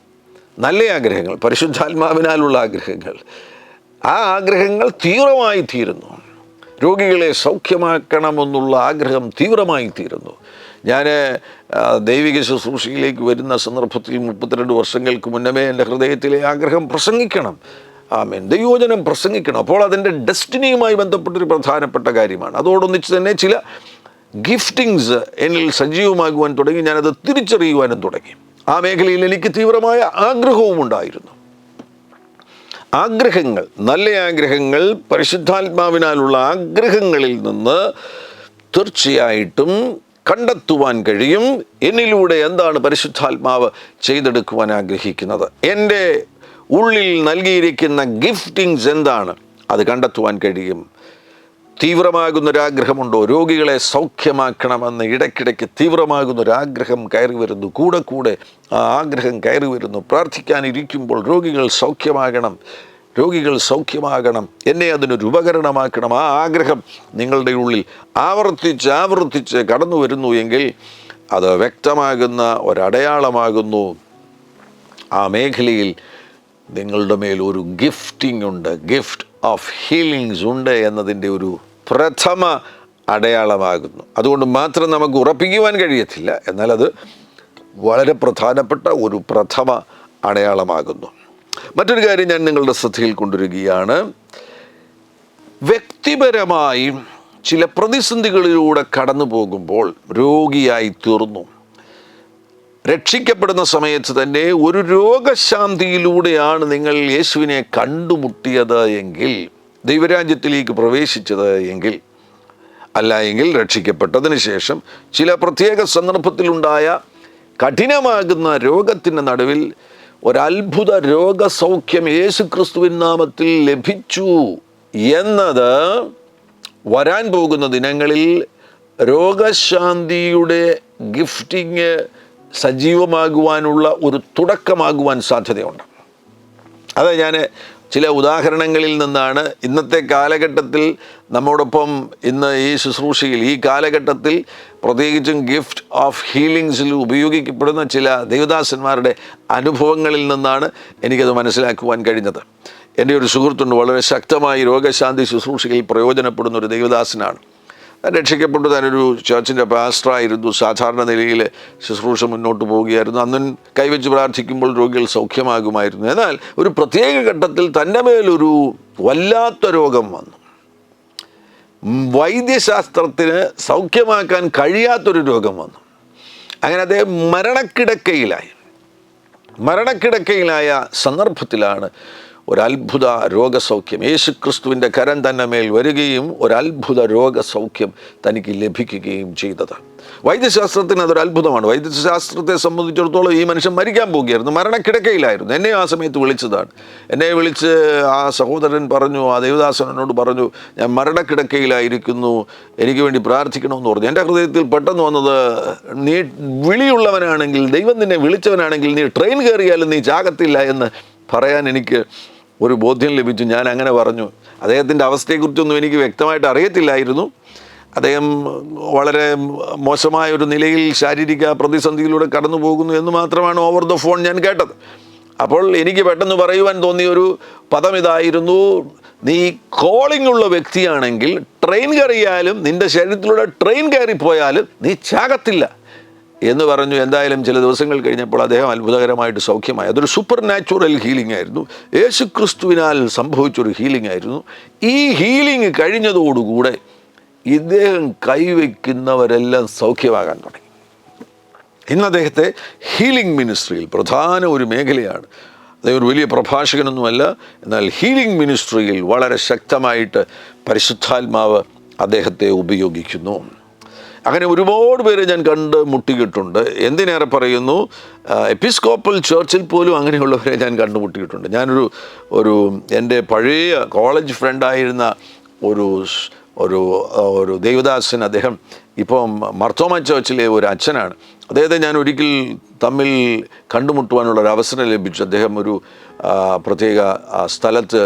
നല്ല ആഗ്രഹങ്ങൾ, പരിശുദ്ധാത്മാവിനാലുള്ള ആഗ്രഹങ്ങൾ. ആ ആഗ്രഹങ്ങൾ തീവ്രമായി തീരുന്നു. രോഗികളെ സൗഖ്യമാക്കണമെന്നുള്ള ആഗ്രഹം തീവ്രമായി തീരുന്നു. ഞാൻ ദൈവിക ശുശ്രൂഷയിലേക്ക് വരുന്ന സന്ദർഭത്തിൽ 32 വർഷങ്ങൾക്ക് മുന്നമേ എൻ്റെ ഹൃദയത്തിലെ ആഗ്രഹം പ്രസംഗിക്കണം, ആമേൻ, ദൈവവചനം പ്രസംഗിക്കണം. അപ്പോൾ അതിൻ്റെ ഡെസ്റ്റിനിയുമായി ബന്ധപ്പെട്ടൊരു പ്രധാനപ്പെട്ട കാര്യമാണ്. അതോടൊന്നിച്ച് തന്നെ ചില ഗിഫ്റ്റിങ്സ് എന്നിൽ സജീവമാകുവാൻ തുടങ്ങി. ഞാനത് തിരിച്ചറിയുവാനും തുടങ്ങി. ആ മേഖലയിൽ എനിക്ക് തീവ്രമായ ആഗ്രഹവും ഉണ്ടായിരുന്നു. ആഗ്രഹങ്ങൾ, നല്ല ആഗ്രഹങ്ങൾ, പരിശുദ്ധാത്മാവിനാലുള്ള ആഗ്രഹങ്ങളിൽ നിന്ന് തീർച്ചയായിട്ടും കണ്ടെത്തുവാൻ കഴിയും എന്നിലൂടെ എന്താണ് പരിശുദ്ധാത്മാവ് ചെയ്തെടുക്കുവാൻ ആഗ്രഹിക്കുന്നത്, എൻ്റെ ഉള്ളിൽ നൽകിയിരിക്കുന്ന ഗിഫ്റ്റിങ്സ് എന്താണ്, അത് കണ്ടെത്തുവാൻ കഴിയും. തീവ്രമാകുന്നൊരാഗ്രഹമുണ്ടോ? രോഗികളെ സൗഖ്യമാക്കണമെന്ന് ഇടയ്ക്കിടയ്ക്ക് തീവ്രമാകുന്നൊരാഗ്രഹം കയറി വരുന്നു. കൂടെ കൂടെ ആ ആഗ്രഹം കയറി വരുന്നു. പ്രാർത്ഥിക്കാനിരിക്കുമ്പോൾ രോഗികൾ സൗഖ്യമാകണം, രോഗികൾ സൗഖ്യമാകണം, എന്നെ അതിനൊരു ഉപകരണമാക്കണം. ആ ആഗ്രഹം നിങ്ങളുടെ ഉള്ളിൽ ആവർത്തിച്ച് കടന്നു വരുന്നു എങ്കിൽ അത് വ്യക്തമാകുന്ന ഒരടയാളമാകുന്നു. ആ മേഖലയിൽ നിങ്ങളുടെ മേൽ ഒരു ഗിഫ്റ്റിംഗ് ഉണ്ട്, ഗിഫ്റ്റ് ഓഫ് ഹീലിങ്സ് ഉണ്ട് എന്നതിൻ്റെ ഒരു പ്രഥമ അടയാളമാകുന്നു. അതുകൊണ്ട് മാത്രം നമുക്ക് ഉറപ്പിക്കുവാൻ കഴിയത്തില്ല, എന്നാൽ അത് വളരെ പ്രധാനപ്പെട്ട ഒരു പ്രഥമ അടയാളമാകുന്നു. മറ്റൊരു കാര്യം ഞാൻ നിങ്ങളുടെ ശ്രദ്ധയിൽ കൊണ്ടുവരികയാണ്. വ്യക്തിപരമായി ചില പ്രതിസന്ധികളിലൂടെ കടന്നു പോകുമ്പോൾ രോഗിയായി തീർന്നു. രക്ഷിക്കപ്പെടുന്ന സമയത്ത് തന്നെ ഒരു രോഗശാന്തിയിലൂടെയാണ് നിങ്ങൾ യേശുവിനെ കണ്ടുമുട്ടിയത് എങ്കിൽ, ദൈവരാജ്യത്തിലേക്ക് പ്രവേശിച്ചത് എങ്കിൽ, അല്ല എങ്കിൽ രക്ഷിക്കപ്പെട്ടതിന് ശേഷം ചില പ്രത്യേക സന്ദർഭത്തിലുണ്ടായ കഠിനമാകുന്ന രോഗത്തിൻ്റെ നടുവിൽ ഒരത്ഭുത രോഗസൗഖ്യം യേശു ക്രിസ്തുവിൻ നാമത്തിൽ ലഭിച്ചു എന്നത് വരാൻ പോകുന്ന ദിനങ്ങളിൽ രോഗശാന്തിയുടെ ഗിഫ്റ്റിങ് സജീവമാകുവാനുള്ള ഒരു തുടക്കമാകുവാൻ സാധ്യതയുണ്ട്. അത് ഞാൻ ചില ഉദാഹരണങ്ങളിൽ നിന്നാണ്. ഇന്നത്തെ കാലഘട്ടത്തിൽ നമ്മോടൊപ്പം ഇന്ന് ഈ ശുശ്രൂഷയിൽ ഈ കാലഘട്ടത്തിൽ പ്രത്യേകിച്ചും ഗിഫ്റ്റ് ഓഫ് ഹീലിങ്സിൽ ഉപയോഗിക്കപ്പെടുന്ന ചില ദൈവദാസന്മാരുടെ അനുഭവങ്ങളിൽ നിന്നാണ് എനിക്കത് മനസ്സിലാക്കുവാൻ കഴിഞ്ഞത്. എൻ്റെ ഒരു സുഹൃത്തുണ്ട്, വളരെ ശക്തമായി രോഗശാന്തി ശുശ്രൂഷയിൽ പ്രയോജനപ്പെടുന്ന ഒരു ദൈവദാസനാണ്. രക്ഷിക്കപ്പെട്ടു, താനൊരു ചർച്ചിൻ്റെ പാസ്റ്ററായിരുന്നു. സാധാരണ നിലയിൽ ശുശ്രൂഷ മുന്നോട്ട് പോവുകയായിരുന്നു. അന്നും കൈവച്ച് പ്രാർത്ഥിക്കുമ്പോൾ രോഗികൾ സൗഖ്യമാകുമായിരുന്നു. എന്നാൽ ഒരു പ്രത്യേക ഘട്ടത്തിൽ തൻ്റെ മേലൊരു വല്ലാത്ത രോഗം വന്നു. വൈദ്യശാസ്ത്രത്തിന് സൗഖ്യമാക്കാൻ കഴിയാത്തൊരു രോഗം വന്നു. അങ്ങനെ അദ്ദേഹം മരണക്കിടക്കയിലായ സന്ദർഭത്തിലാണ് ഒരത്ഭുത രോഗസൗഖ്യം, യേശു ക്രിസ്തുവിൻ്റെ കരം തന്നെ മേൽ വരികയും ഒരത്ഭുത രോഗസൗഖ്യം തനിക്ക് ലഭിക്കുകയും ചെയ്തത്. വൈദ്യശാസ്ത്രത്തിന് അതൊരു അത്ഭുതമാണ്. വൈദ്യശാസ്ത്രത്തെ സംബന്ധിച്ചിടത്തോളം ഈ മനുഷ്യൻ മരിക്കാൻ പോകുകയായിരുന്നു, മരണക്കിടക്കയിലായിരുന്നു. എന്നെ ആ സമയത്ത് വിളിച്ചതാണ്. എന്നെ വിളിച്ച് ആ സഹോദരൻ പറഞ്ഞു, ആ ദേവദാസനോട് പറഞ്ഞു, ഞാൻ മരണക്കിടക്കയിലായിരിക്കുന്നു, എനിക്ക് വേണ്ടി പ്രാർത്ഥിക്കണമെന്ന് പറഞ്ഞു. എൻ്റെ ഹൃദയത്തിൽ പെട്ടെന്ന് വന്നത്, നീ വിളിയുള്ളവനാണെങ്കിൽ, ദൈവം നിന്നെ വിളിച്ചവനാണെങ്കിൽ നീ ട്രെയിൻ കയറിയാലും നീ ചാകത്തില്ല എന്ന് പറയാൻ എനിക്ക് ഒരു ബോധ്യം ലഭിച്ചു. ഞാൻ അങ്ങനെ പറഞ്ഞു. അദ്ദേഹത്തിൻ്റെ അവസ്ഥയെക്കുറിച്ചൊന്നും എനിക്ക് വ്യക്തമായിട്ട് അറിയത്തില്ലായിരുന്നു. അദ്ദേഹം വളരെ മോശമായ ഒരു നിലയിൽ ശാരീരിക പ്രതിസന്ധിയിലൂടെ കടന്നു പോകുന്നു എന്ന് മാത്രമാണ് ഓവർ ദ ഫോൺ ഞാൻ കേട്ടത്. അപ്പോൾ എനിക്ക് പെട്ടെന്ന് പറയുവാൻ തോന്നിയ ഒരു പദം ഇതായിരുന്നു, നീ കോളിംഗ് ഉള്ള വ്യക്തിയാണെങ്കിൽ ട്രെയിൻ കയറിയാലും, നിൻ്റെ ശരീരത്തിലൂടെ ട്രെയിൻ കയറിപ്പോയാലും നീ ചാകത്തില്ല എന്ന് പറഞ്ഞു. എന്തായാലും ചില ദിവസങ്ങൾ കഴിഞ്ഞപ്പോൾ അദ്ദേഹം അത്ഭുതകരമായിട്ട് സൗഖ്യമായി. അതൊരു സൂപ്പർ നാച്ചുറൽ ഹീലിംഗ് ആയിരുന്നു. യേശു ക്രിസ്തുവിനാൽ സംഭവിച്ചൊരു ഹീലിംഗ് ആയിരുന്നു. ഈ ഹീലിംഗ് കഴിഞ്ഞതോടുകൂടെ ഇദ്ദേഹം കൈവയ്ക്കുന്നവരെല്ലാം സൗഖ്യമാകാൻ തുടങ്ങി. ഇന്ന് അദ്ദേഹത്തെ ഹീലിംഗ് മിനിസ്ട്രിയിൽ പ്രധാന ഒരു മേഖലയാണ്. അദ്ദേഹം ഒരു വലിയ പ്രഭാഷകനൊന്നുമല്ല, എന്നാൽ ഹീലിംഗ് മിനിസ്ട്രിയിൽ വളരെ ശക്തമായിട്ട് പരിശുദ്ധാത്മാവ് അദ്ദേഹത്തെ ഉപയോഗിക്കുന്നു. അങ്ങനെ ഒരുപാട് പേരെ ഞാൻ കണ്ട് മുട്ടിയിട്ടുണ്ട്. എന്തിനേറെ പറയുന്നു, എപ്പിസ്കോപ്പൽ ചർച്ചിൽ പോലും അങ്ങനെയുള്ളവരെ ഞാൻ കണ്ടുമുട്ടിയിട്ടുണ്ട്. ഞാനൊരു എൻ്റെ പഴയ കോളേജ് ഫ്രണ്ടായിരുന്ന ഒരു ദേവദാസൻ, അദ്ദേഹം ഇപ്പം മർത്തോമ ചർച്ചിലെ ഒരു അച്ഛനാണ്. അദ്ദേഹത്തെ ഞാൻ ഒരിക്കൽ തമ്മിൽ കണ്ടുമുട്ടുവാനുള്ളൊരു അവസരം ലഭിച്ചു. അദ്ദേഹം ഒരു പ്രത്യേക സ്ഥലത്ത്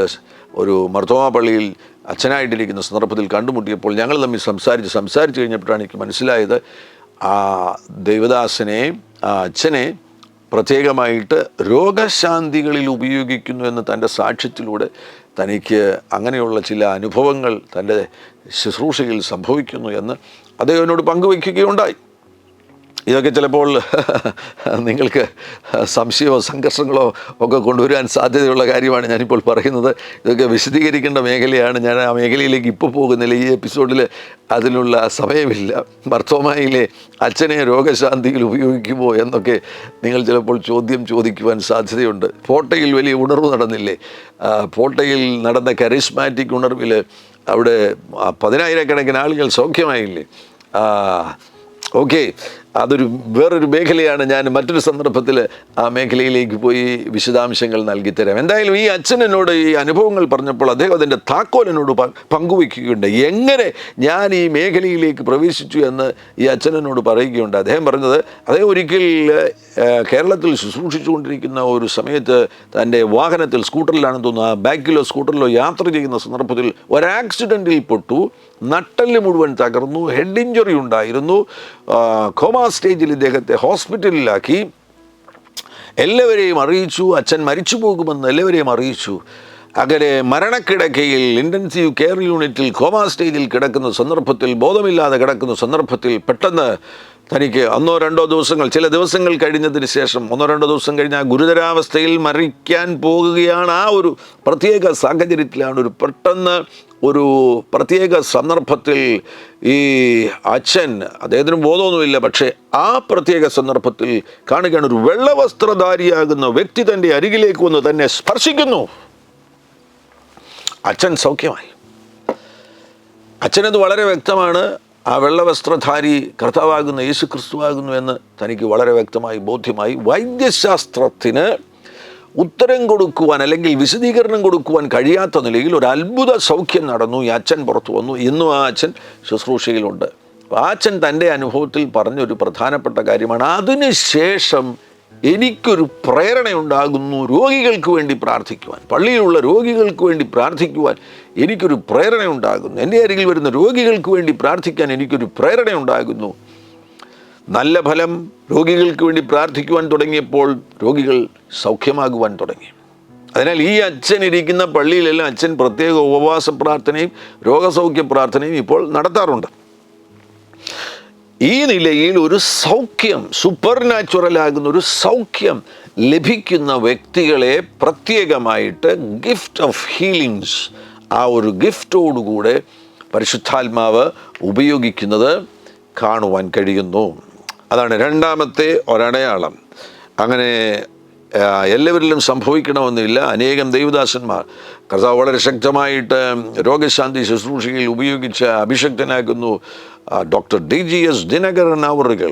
ഒരു മർത്തോമ പള്ളിയിൽ അച്ഛനായിട്ടിരിക്കുന്ന സന്ദർഭത്തിൽ കണ്ടുമുട്ടിയപ്പോൾ ഞങ്ങൾ തമ്മിൽ സംസാരിച്ച് കഴിഞ്ഞപ്പോഴാണ് എനിക്ക് മനസ്സിലായത്, ആ ദേവദാസനെ, ആ അച്ഛനെ പ്രത്യേകമായിട്ട് രോഗശാന്തികളിൽ ഉപയോഗിക്കുന്നു എന്ന് തൻ്റെ സാക്ഷ്യത്തിലൂടെ തനിക്ക് അങ്ങനെയുള്ള ചില അനുഭവങ്ങൾ തൻ്റെ ശുശ്രൂഷയിൽ സംഭവിക്കുന്നു എന്ന് അദ്ദേഹം എന്നോട് പങ്കുവയ്ക്കുകയുണ്ടായി. ഇതൊക്കെ ചിലപ്പോൾ നിങ്ങൾക്ക് സംശയമോ സംഘർഷങ്ങളോ ഒക്കെ കൊണ്ടുവരാൻ സാധ്യതയുള്ള കാര്യമാണ് ഞാനിപ്പോൾ പറയുന്നത്. ഇതൊക്കെ വിശദീകരിക്കേണ്ട മേഖലയാണ്. ഞാൻ ആ മേഖലയിലേക്ക് ഇപ്പോൾ പോകുന്നില്ല. ഈ എപ്പിസോഡിൽ അതിനുള്ള സമയമില്ല. മർത്തോമായിലെ അച്ഛനെ രോഗശാന്തിയിൽ ഉപയോഗിക്കുമോ എന്നൊക്കെ നിങ്ങൾ ചിലപ്പോൾ ചോദിക്കുവാൻ സാധ്യതയുണ്ട്. പോട്ടയിൽ വലിയ ഉണർവ് നടന്നില്ലേ? പോട്ടയിൽ നടന്ന കരിസ്മാറ്റിക് ഉണർവിൽ അവിടെ 10,000 ആളുകൾ സൗഖ്യമായില്ലേ? ഓക്കെ, അതൊരു വേറൊരു മേഖലയാണ്. ഞാൻ മറ്റൊരു സന്ദർഭത്തിൽ ആ മേഖലയിലേക്ക് പോയി വിശദാംശങ്ങൾ നൽകിത്തരാം. എന്തായാലും ഈ അച്ഛൻ എന്നോട് ഈ അനുഭവങ്ങൾ പറഞ്ഞപ്പോൾ അദ്ദേഹം അതിൻ്റെ താക്കോൽ എന്നോട് പങ്കുവയ്ക്കുകയുണ്ട്. എങ്ങനെ ഞാൻ ഈ മേഖലയിലേക്ക് പ്രവേശിച്ചു എന്ന് ഈ അച്ഛനോട് പറയുകയുണ്ട്. അദ്ദേഹം പറഞ്ഞത്, അദ്ദേഹം ഒരിക്കൽ കേരളത്തിൽ ശുശ്രൂഷിച്ചുകൊണ്ടിരിക്കുന്ന ഒരു സമയത്ത് തൻ്റെ വാഹനത്തിൽ, സ്കൂട്ടറിലാണെന്ന് തോന്നുന്നു, ബാക്കിലോ സ്കൂട്ടറിലോ യാത്ര ചെയ്യുന്ന സന്ദർഭത്തിൽ ഒരു ആക്സിഡൻറ്റിൽ പെട്ടു. നട്ടെല്ല് മുഴുവൻ തകർന്നു, ഹെഡ് ഇഞ്ചുറി ഉണ്ടായിരുന്നു. കോമ സ്റ്റേജിൽ ഇദ്ദേഹത്തെ ഹോസ്പിറ്റലിലാക്കി. എല്ലാവരെയും അറിയിച്ചു, അച്ഛൻ മരിച്ചു പോകുമെന്ന് എല്ലാവരെയും അറിയിച്ചു. അങ്ങനെ മരണക്കിടക്കയിൽ ഇൻറ്റൻസീവ് കെയർ യൂണിറ്റിൽ കോമ സ്റ്റേജിൽ കിടക്കുന്ന സന്ദർഭത്തിൽ, ബോധമില്ലാതെ കിടക്കുന്ന സന്ദർഭത്തിൽ പെട്ടെന്ന് തനിക്ക് 1-2 ദിവസങ്ങൾ, ചില ദിവസങ്ങൾ കഴിഞ്ഞതിന് ശേഷം 1-2 ദിവസം കഴിഞ്ഞ് ആ ഗുരുതരാവസ്ഥയിൽ മരിക്കാൻ പോകുകയാണ്. ആ ഒരു പ്രത്യേക സാഹചര്യത്തിലാണ് പെട്ടെന്ന് ഒരു പ്രത്യേക സന്ദർഭത്തിൽ ഈ അച്ഛൻ, അദ്ദേഹത്തിന് ബോധമൊന്നുമില്ല, പക്ഷേ ആ പ്രത്യേക സന്ദർഭത്തിൽ കാണുകയാണ് ഒരു വെള്ളവസ്ത്രധാരിയാകുന്ന വ്യക്തി തൻ്റെ അരികിലേക്ക് വന്ന് തന്നെ സ്പർശിക്കുന്നു. അച്ഛൻ സൗഖ്യമായി. അച്ഛനത് വളരെ വ്യക്തമാണ്. ആ വെള്ളവസ്ത്രധാരി കർത്താവാകുന്ന യേശു ക്രിസ്തുവാകുന്നു എന്ന് തനിക്ക് വളരെ വ്യക്തമായി ബോധ്യമായി. വൈദ്യശാസ്ത്രത്തിന് ഉത്തരം കൊടുക്കുവാൻ അല്ലെങ്കിൽ വിശദീകരണം കൊടുക്കുവാൻ കഴിയാത്ത നിലയിൽ ഒരു അത്ഭുത സൗഖ്യം നടന്നു. ഈ അച്ഛൻ പുറത്തു വന്നു. ഇന്നും ആ അച്ഛൻ ശുശ്രൂഷയിലുണ്ട്. ആ അച്ഛൻ തൻ്റെ അനുഭവത്തിൽ പറഞ്ഞൊരു പ്രധാനപ്പെട്ട കാര്യമാണ്, അതിനുശേഷം എനിക്കൊരു പ്രേരണയുണ്ടാകുന്നു രോഗികൾക്ക് വേണ്ടി പ്രാർത്ഥിക്കുവാൻ. പള്ളിയിലുള്ള രോഗികൾക്ക് വേണ്ടി പ്രാർത്ഥിക്കുവാൻ എനിക്കൊരു പ്രേരണയുണ്ടാകുന്നു. എൻ്റെ അരികിൽ വരുന്ന രോഗികൾക്ക് വേണ്ടി പ്രാർത്ഥിക്കാൻ എനിക്കൊരു പ്രേരണയുണ്ടാകുന്നു. നല്ല ഫലം രോഗികൾക്ക് വേണ്ടി പ്രാർത്ഥിക്കുവാൻ തുടങ്ങിയപ്പോൾ രോഗികൾ സൗഖ്യമാകുവാൻ തുടങ്ങി. അതിനാൽ ഈ അച്ഛൻ ഇരിക്കുന്ന പള്ളിയിലെല്ലാം അച്ഛൻ പ്രത്യേക ഉപവാസ പ്രാർത്ഥനയും രോഗസൗഖ്യ പ്രാർത്ഥനയും ഇപ്പോൾ നടത്താറുണ്ട്. ഈ നിലയിൽ ഒരു സൗഖ്യം, സൂപ്പർ നാച്ചുറൽ ആകുന്ന ഒരു സൗഖ്യം ലഭിക്കുന്ന വ്യക്തികളെ പ്രത്യേകമായിട്ട് ഗിഫ്റ്റ് ഓഫ് ഹീലിങ്സ്, ആ ഒരു ഗിഫ്റ്റോടുകൂടെ പരിശുദ്ധാത്മാവ് ഉപയോഗിക്കുന്നത് കാണുവാൻ കഴിയുന്നു. അതാണ് രണ്ടാമത്തെ ഒരടയാളം. അങ്ങനെ എല്ലാവരിലും സംഭവിക്കണമെന്നില്ല. അനേകം ദൈവദാസന്മാർ കർത്താവ് വളരെ ശക്തമായിട്ട് രോഗശാന്തി ശുശ്രൂഷയിൽ ഉപയോഗിച്ച് അഭിഷക്തനാക്കുന്നു. ഡോക്ടർ DGS ദിനകരൻ അവറുകൾ,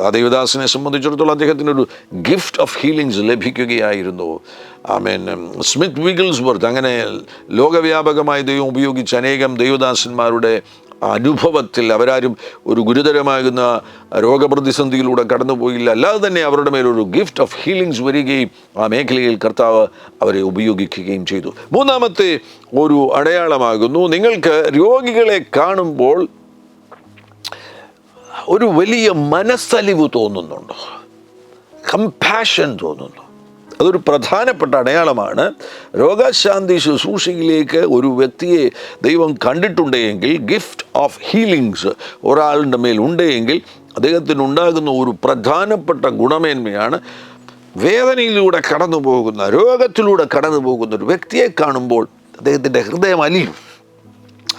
ആ ദൈവദാസനെ സംബന്ധിച്ചിടത്തോളം അദ്ദേഹത്തിനൊരു ഗിഫ്റ്റ് ഓഫ് ഹീലിങ്സ് ലഭിക്കുകയായിരുന്നു. സ്മിത്ത് വിഗിൾസ്വർത്ത്, അങ്ങനെ ലോകവ്യാപകമായി ദൈവം ഉപയോഗിച്ച അനേകം ദൈവദാസന്മാരുടെ അനുഭവത്തിൽ അവരാരും ഒരു ഗുരുതരമാകുന്ന രോഗപ്രതിസന്ധിയിലൂടെ കടന്നുപോയില്ല. അല്ലാതെ തന്നെ അവരുടെ മേലൊരു ഗിഫ്റ്റ് ഓഫ് ഹീലിങ്സ് വരികയും ആ മേഖലയിൽ കർത്താവ് അവരെ ഉപയോഗിക്കുകയും ചെയ്തു. മൂന്നാമത്തെ ഒരു അടയാളമാകുന്നു, നിങ്ങൾക്ക് രോഗികളെ കാണുമ്പോൾ ഒരു വലിയ മനസ്സലിവ് തോന്നുന്നുണ്ടോ, കമ്പാഷൻ തോന്നുന്നു. അതൊരു പ്രധാനപ്പെട്ട അടയാളമാണ്. രോഗശാന്തി ശുശ്രൂഷയിലേക്ക് ഒരു വ്യക്തിയെ ദൈവം കണ്ടിട്ടുണ്ടെങ്കിൽ, ഗിഫ്റ്റ് ഓഫ് ഹീലിങ്സ് ഒരാളുടെ മേൽ ഉണ്ടെങ്കിൽ അദ്ദേഹത്തിനുണ്ടാകുന്ന ഒരു പ്രധാനപ്പെട്ട ഗുണമേന്മയാണ് വേദനയിലൂടെ കടന്നു പോകുന്ന, രോഗത്തിലൂടെ കടന്നു പോകുന്ന ഒരു വ്യക്തിയെ കാണുമ്പോൾ അദ്ദേഹത്തിൻ്റെ ഹൃദയം അലിയും.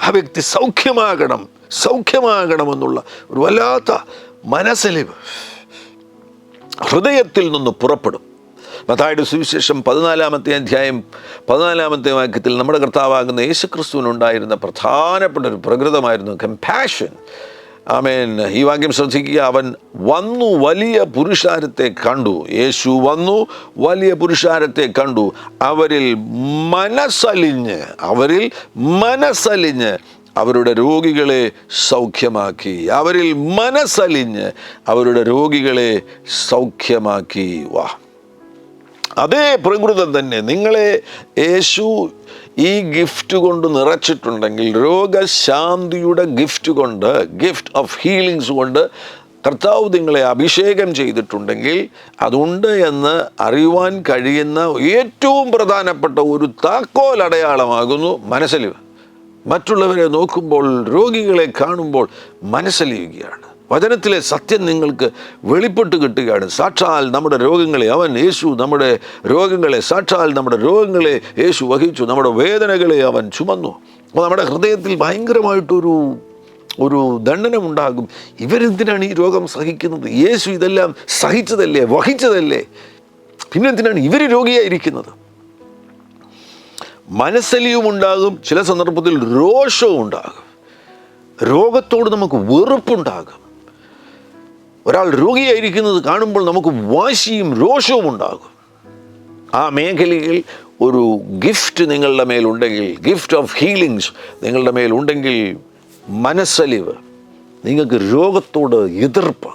ആ വ്യക്തി സൗഖ്യമാകണം സൗഖ്യമാകണമെന്നുള്ള ഒരു വല്ലാത്ത മനസ്സലിവ് ഹൃദയത്തിൽ നിന്ന് പുറപ്പെടും. മത്തായിയുടെ സുവിശേഷം 14-ാമത്തെ അധ്യായം 14-ാമത്തെ വാക്യത്തിൽ നമ്മുടെ കർത്താവാകുന്ന യേശുക്രിസ്തുവിനുണ്ടായിരുന്ന പ്രധാനപ്പെട്ട ഒരു പ്രകൃതമായിരുന്നു കമ്പാഷൻ. ആമേൻ. ഈ വാക്യം ശ്രദ്ധിക്കുക. അവൻ വന്നു വലിയ പുരുഷാരത്തെ കണ്ടു. യേശു വന്നു വലിയ പുരുഷാരത്തെ കണ്ടു. അവരിൽ മനസ്സലിഞ്ഞ് അവരുടെ രോഗികളെ സൗഖ്യമാക്കി. അവരിൽ മനസ്സലിഞ്ഞ് അവരുടെ രോഗികളെ സൗഖ്യമാക്കി. വാ, അതേ പ്രകൃതം തന്നെ നിങ്ങളെ യേശു ഈ ഗിഫ്റ്റ് കൊണ്ട് നിറച്ചിട്ടുണ്ടെങ്കിൽ, രോഗശാന്തിയുടെ ഗിഫ്റ്റ് കൊണ്ട്, ഗിഫ്റ്റ് ഓഫ് ഹീലിങ്സ് കൊണ്ട് കർത്താവ് നിങ്ങളെ അഭിഷേകം ചെയ്തിട്ടുണ്ടെങ്കിൽ, അതുണ്ട് എന്ന് അറിയുവാൻ കഴിയുന്ന ഏറ്റവും പ്രധാനപ്പെട്ട ഒരു താക്കോൽ അടയാളമാകുന്നു മനസ്സലിവ്. മറ്റുള്ളവരെ നോക്കുമ്പോൾ, രോഗികളെ കാണുമ്പോൾ മനസ്സലിയുകയാണ്. വചനത്തിലെ സത്യം നിങ്ങൾക്ക് വെളിപ്പെട്ട് കിട്ടുകയാണ്. സാക്ഷാൽ നമ്മുടെ രോഗങ്ങളെ യേശു നമ്മുടെ രോഗങ്ങളെ സാക്ഷാൽ നമ്മുടെ രോഗങ്ങളെ യേശു വഹിച്ചു. നമ്മുടെ വേദനകളെ അവൻ ചുമന്നു. അപ്പോൾ നമ്മുടെ ഹൃദയത്തിൽ ഭയങ്കരമായിട്ടൊരു ദണ്ഡനമുണ്ടാകും. ഇവരെന്തിനാണ് ഈ രോഗം സഹിക്കുന്നത്? യേശു ഇതെല്ലാം സഹിച്ചതല്ലേ, വഹിച്ചതല്ലേ, പിന്നെന്തിനാണ് ഇവർ രോഗിയായിരിക്കുന്നത്? മനസ്സലിയുമുണ്ടാകും, ചില സന്ദർഭത്തിൽ രോഷവും ഉണ്ടാകും. രോഗത്തോട് നമുക്ക് വെറുപ്പുണ്ടാകും. ഒരാൾ രോഗിയായിരിക്കുന്നത് കാണുമ്പോൾ നമുക്ക് വാശിയും രോഷവും ഉണ്ടാകും. ആ മേഖലയിൽ ഒരു ഗിഫ്റ്റ് നിങ്ങളുടെ മേലുണ്ടെങ്കിൽ, ഗിഫ്റ്റ് ഓഫ് ഹീലിങ്സ് നിങ്ങളുടെ മേലുണ്ടെങ്കിൽ, മനസ്സലിവ്, നിങ്ങൾക്ക് രോഗത്തോട് എതിർപ്പ്,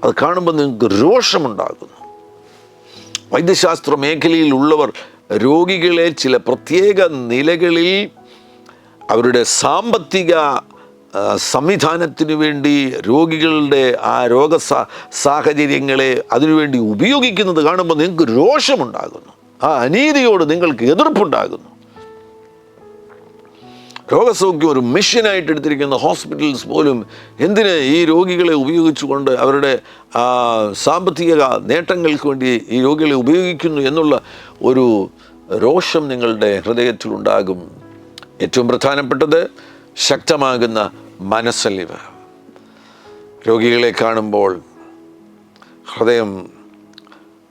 അത് കാണുമ്പോൾ നിങ്ങൾക്ക് രോഷമുണ്ടാകുന്നു. വൈദ്യശാസ്ത്ര മേഖലയിൽ ഉള്ളവർ രോഗികളെ ചില പ്രത്യേക നിലകളിൽ അവരുടെ സാമ്പത്തിക സംവിധാനത്തിനു വേണ്ടി രോഗികളുടെ ആ സാഹചര്യങ്ങളെ അതിനുവേണ്ടി ഉപയോഗിക്കുന്നത് കാണുമ്പോൾ നിങ്ങൾക്ക് രോഷമുണ്ടാകുന്നു. ആ അനീതിയോട് നിങ്ങൾക്ക് എതിർപ്പുണ്ടാകുന്നു. രോഗസൗഖ്യം ഒരു മിഷനായിട്ട് എടുത്തിരിക്കുന്ന ഹോസ്പിറ്റൽസ് പോലും എന്തിന് ഈ രോഗികളെ ഉപയോഗിച്ചുകൊണ്ട് അവരുടെ സാമ്പത്തിക നേട്ടങ്ങൾക്ക് വേണ്ടി ഈ രോഗികളെ ഉപയോഗിക്കുന്നു എന്നുള്ള ഒരു രോഷം നിങ്ങളുടെ ഹൃദയത്തിലുണ്ടാകും. ഏറ്റവും പ്രധാനപ്പെട്ടത് ശക്തമാകുന്ന മനസ്സലിവ്. രോഗികളെ കാണുമ്പോൾ ഹൃദയം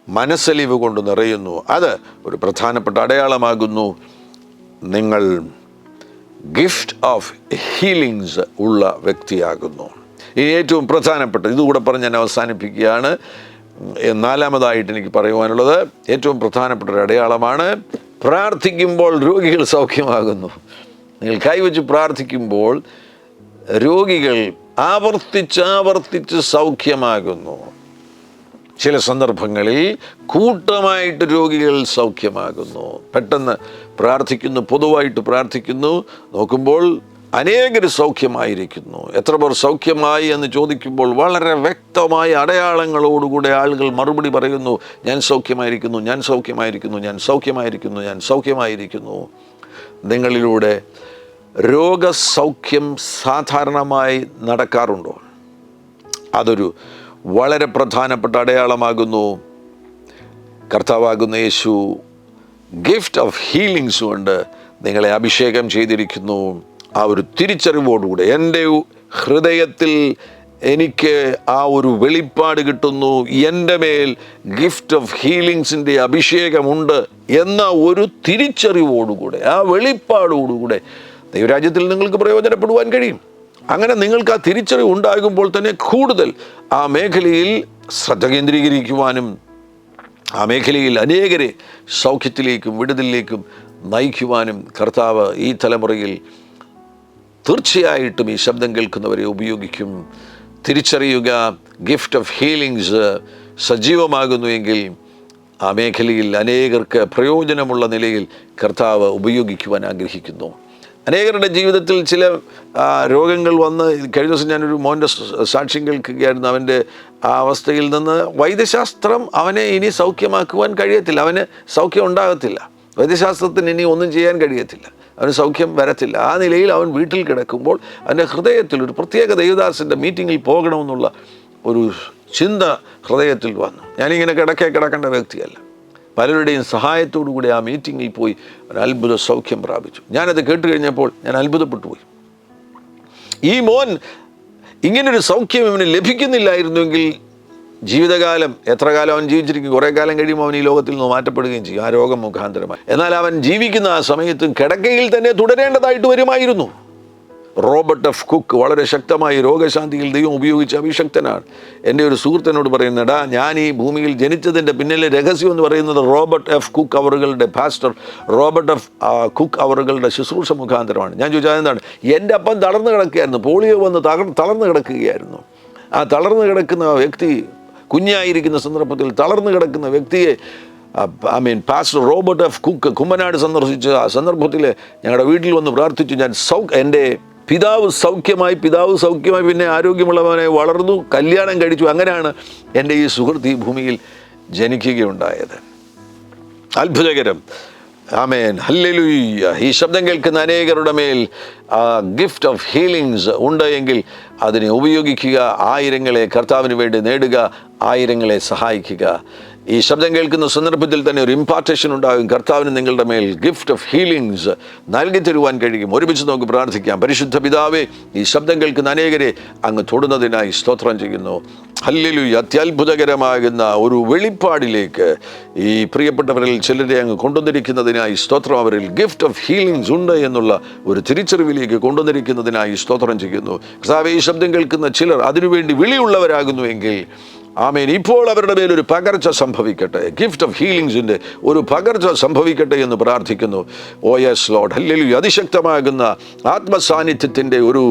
മനസ്സലിവ് കൊണ്ട് നിറയുന്നു. അത് ഒരു പ്രധാനപ്പെട്ട അടയാളമാകുന്നു. നിങ്ങൾ ഗിഫ്റ്റ് ഓഫ് ഹീലിങ്സ് ഉള്ള വ്യക്തിയാകുന്നു. ഇനി ഏറ്റവും പ്രധാനപ്പെട്ട ഇതുകൂടെ പറഞ്ഞ് ഞാൻ അവസാനിപ്പിക്കുകയാണ്. 4-മതായിട്ട് എനിക്ക് പറയുവാനുള്ളത്, ഏറ്റവും പ്രധാനപ്പെട്ട ഒരു അടയാളമാണ് പ്രാർത്ഥിക്കുമ്പോൾ രോഗികൾ സൗഖ്യമാകുന്നു. നിങ്ങൾ കൈവച്ച് പ്രാർത്ഥിക്കുമ്പോൾ രോഗികൾ ആവർത്തിച്ച് സൗഖ്യമാകുന്നു. ചില സന്ദർഭങ്ങളിൽ കൂട്ടമായിട്ട് രോഗികൾ സൗഖ്യമാകുന്നു. പെട്ടെന്ന് പ്രാർത്ഥിക്കുന്നു, പൊതുവായിട്ട് പ്രാർത്ഥിക്കുന്നു, നോക്കുമ്പോൾ അനേകർ സൗഖ്യമായിരിക്കുന്നു. എത്ര പേർ സൗഖ്യമായി എന്ന് ചോദിക്കുമ്പോൾ വളരെ വ്യക്തമായ അടയാളങ്ങളോടുകൂടെ ആളുകൾ മറുപടി പറയുന്നു, ഞാൻ സൗഖ്യമായിരിക്കുന്നു, ഞാൻ സൗഖ്യമായിരിക്കുന്നു, ഞാൻ സൗഖ്യമായിരിക്കുന്നു, ഞാൻ സൗഖ്യമായിരിക്കുന്നു. നിങ്ങളിലൂടെ രോഗസൗഖ്യം സാധാരണമായി നടക്കാറുണ്ടോ? അതൊരു വളരെ പ്രധാനപ്പെട്ട അടയാളമാകുന്നു. കർത്താവാകുന്ന യേശു ഗിഫ്റ്റ് ഓഫ് ഹീലിങ്സ് കൊണ്ട് നിങ്ങളെ അഭിഷേകം ചെയ്തിരിക്കുന്നു. ആ ഒരു തിരിച്ചറിവോടുകൂടെ എൻ്റെ ഹൃദയത്തിൽ എനിക്ക് ആ ഒരു വെളിപ്പാട് കിട്ടുന്നു, എൻ്റെ മേൽ ഗിഫ്റ്റ് ഓഫ് ഹീലിങ്സിൻ്റെ അഭിഷേകമുണ്ട് എന്ന ഒരു തിരിച്ചറിവോടുകൂടെ, ആ വെളിപ്പാടോടുകൂടെ ദൈവരാജ്യത്തിൽ നിങ്ങൾക്ക് പ്രയോജനപ്പെടുവാൻ കഴിയും. അങ്ങനെ നിങ്ങൾക്ക് ആ തിരിച്ചറിവ് ഉണ്ടാകുമ്പോൾ തന്നെ കൂടുതൽ ആ മേഖലയിൽ ശ്രദ്ധ കേന്ദ്രീകരിക്കുവാനും ആ മേഖലയിൽ അനേകരെ സൗഖ്യത്തിലേക്കും വിടുതലിലേക്കും നയിക്കുവാനും കർത്താവ് ഈ തലമുറയിൽ തീർച്ചയായിട്ടും ഈ ശബ്ദം കേൾക്കുന്നവരെ ഉപയോഗിക്കും. തിരിച്ചറിയുക, ഗിഫ്റ്റ് ഓഫ് ഹീലിങ്സ് സജീവമാകുന്നുവെങ്കിൽ ആ മേഖലയിൽ അനേകർക്ക് പ്രയോജനമുള്ള നിലയിൽ കർത്താവ് ഉപയോഗിക്കുവാൻ ആഗ്രഹിക്കുന്നു. അനേകരുടെ ജീവിതത്തിൽ ചില രോഗങ്ങൾ വന്ന്, കഴിഞ്ഞ ദിവസം ഞാനൊരു മോൻ്റെ സാക്ഷ്യം കേൾക്കുകയായിരുന്നു. അവൻ്റെ ആ അവസ്ഥയിൽ നിന്ന് വൈദ്യശാസ്ത്രം അവനെ ഇനി സൗഖ്യമാക്കുവാൻ കഴിയത്തില്ല, അവന് സൗഖ്യം ഉണ്ടാകത്തില്ല, വൈദ്യശാസ്ത്രത്തിന് ഇനി ഒന്നും ചെയ്യാൻ കഴിയത്തില്ല, അവന് സൗഖ്യം വരത്തില്ല. ആ നിലയിൽ അവൻ വീട്ടിൽ കിടക്കുമ്പോൾ അവൻ്റെ ഹൃദയത്തിൽ ഒരു പ്രത്യേക ദൈവദാസൻ്റെ മീറ്റിങ്ങിൽ പോകണമെന്നുള്ള ഒരു ചിന്ത ഹൃദയത്തിൽ വന്നു. ഞാനിങ്ങനെ കിടക്കേണ്ട വ്യക്തിയല്ല. പലരുടെയും സഹായത്തോടു കൂടി ആ മീറ്റിങ്ങിൽ പോയി ഒരു അത്ഭുത സൗഖ്യം പ്രാപിച്ചു. ഞാനത് കേട്ട് കഴിഞ്ഞപ്പോൾ ഞാൻ അത്ഭുതപ്പെട്ടു പോയി. ഈ മോൻ ഇങ്ങനൊരു സൗഖ്യം ഇവന് ലഭിക്കുന്നില്ലായിരുന്നുവെങ്കിൽ ജീവിതകാലം, എത്ര കാലം അവൻ ജീവിച്ചിരിക്കും, കുറേ കാലം കഴിയുമ്പോൾ അവൻ ഈ ലോകത്തിൽ നിന്ന് മാറ്റപ്പെടുകയും ചെയ്യും, ആ രോഗം മുഖാന്തരമായി. എന്നാൽ അവൻ ജീവിക്കുന്ന ആ സമയത്തും കിടക്കയിൽ തന്നെ തുടരേണ്ടതായിട്ട് വരുമായിരുന്നു. റോബർട്ട് എഫ് കുക്ക് വളരെ ശക്തമായി രോഗശാന്തിയിൽ ദൈവം ഉപയോഗിച്ച അഭിഷക്തനാണ്. എൻ്റെ ഒരു സുഹൃത്തിനോട് പറയുന്നടാ, ഞാൻ ഈ ഭൂമിയിൽ ജനിച്ചതിൻ്റെ പിന്നിലെ രഹസ്യം എന്ന് പറയുന്നത് റോബർട്ട് എഫ് കുക്ക് അവറുകളുടെ പാസ്റ്റർ റോബർട്ട് എഫ് കുക്ക് അവറുകളുടെ ശുശ്രൂഷ മുഖാന്തരമാണ്. ഞാൻ ചോദിച്ചാൽ എന്താണ്? എൻ്റെ അപ്പം തളർന്നു കിടക്കുകയായിരുന്നു, പോളിയോ വന്ന് തളർന്നു കിടക്കുകയായിരുന്നു. ആ തളർന്നു കിടക്കുന്ന വ്യക്തി, കുഞ്ഞായിരിക്കുന്ന സന്ദർഭത്തിൽ തളർന്നു കിടക്കുന്ന വ്യക്തിയെ pastor Robert F cook Kummanad സന്ദർശിച്ച ആ സന്ദർഭത്തിൽ ഞങ്ങളുടെ വീട്ടിൽ വന്ന് പ്രാർത്ഥിച്ചു. ഞാൻ എൻ്റെ പിതാവ് സൗഖ്യമായി പിന്നെ ആരോഗ്യമുള്ളവനെ വളർന്നു, കല്യാണം കഴിച്ചു. അങ്ങനെയാണ് എൻ്റെ ഈ സുഹൃത്ത് ഈ ഭൂമിയിൽ ജനിക്കുകയുണ്ടായത്. അത്ഭുതകരം. ആമേൻ, ഹല്ലേലൂയ. ഈ ശബ്ദം കേൾക്കുന്ന അനേകരുടെ മേൽ ഗിഫ്റ്റ് ഓഫ് ഹീലിങ്സ് ഉണ്ട് എങ്കിൽ അതിനെ ഉപയോഗിക്കുക. ആയിരങ്ങളെ കർത്താവിന് വേണ്ടി നേടുക, ആയിരങ്ങളെ സഹായിക്കുക. ഈ ശബ്ദം കേൾക്കുന്ന സന്ദർഭത്തിൽ തന്നെ ഒരു ഇമ്പാർട്ടേഷൻ ഉണ്ടാകും. കർത്താവിന് നിങ്ങളുടെ മേൽ ഗിഫ്റ്റ് ഓഫ് ഹീലിങ്സ് നൽകി തരുവാൻ കഴിയും. ഒരുമിച്ച് നമുക്ക് പ്രാർത്ഥിക്കാം. പരിശുദ്ധ പിതാവേ, ഈ ശബ്ദം കേൾക്കുന്ന അനേകരെ അങ്ങ് തൊടുന്നതിനായി സ്തോത്രം ചെയ്യുന്നു. ഹല്ലേലൂയ. അത്യത്ഭുതകരമാകുന്ന ഒരു വെളിപ്പാടിലേക്ക് ഈ പ്രിയപ്പെട്ടവരിൽ ചിലരെ അങ്ങ് കൊണ്ടുവന്നിരിക്കുന്നതിനായി സ്തോത്രം. അവരിൽ ഗിഫ്റ്റ് ഓഫ് ഹീലിങ്സ് ഉണ്ട് എന്നുള്ള ഒരു തിരിച്ചറിവിലേക്ക് കൊണ്ടുവന്നിരിക്കുന്നതിനായി സ്തോത്രം ചെയ്യുന്നു. കർത്താവേ, ഈ ശബ്ദം കേൾക്കുന്ന ചിലർ അതിനുവേണ്ടി വിളിയുള്ളവരാകുന്നുവെങ്കിൽ ആമേൻ, ഇപ്പോൾ അവരുടെ മേലൊരു പകർച്ച സംഭവിക്കട്ടെ. ഗിഫ്റ്റ് ഓഫ് ഹീലിങ്സിൻ്റെ ഒരു പകർച്ച സംഭവിക്കട്ടെ എന്ന് പ്രാർത്ഥിക്കുന്നു. Oh yes lord, hallelujah. അതിശക്തമാകുന്ന ആത്മസാന്നിധ്യത്തിൻ്റെ ഒരു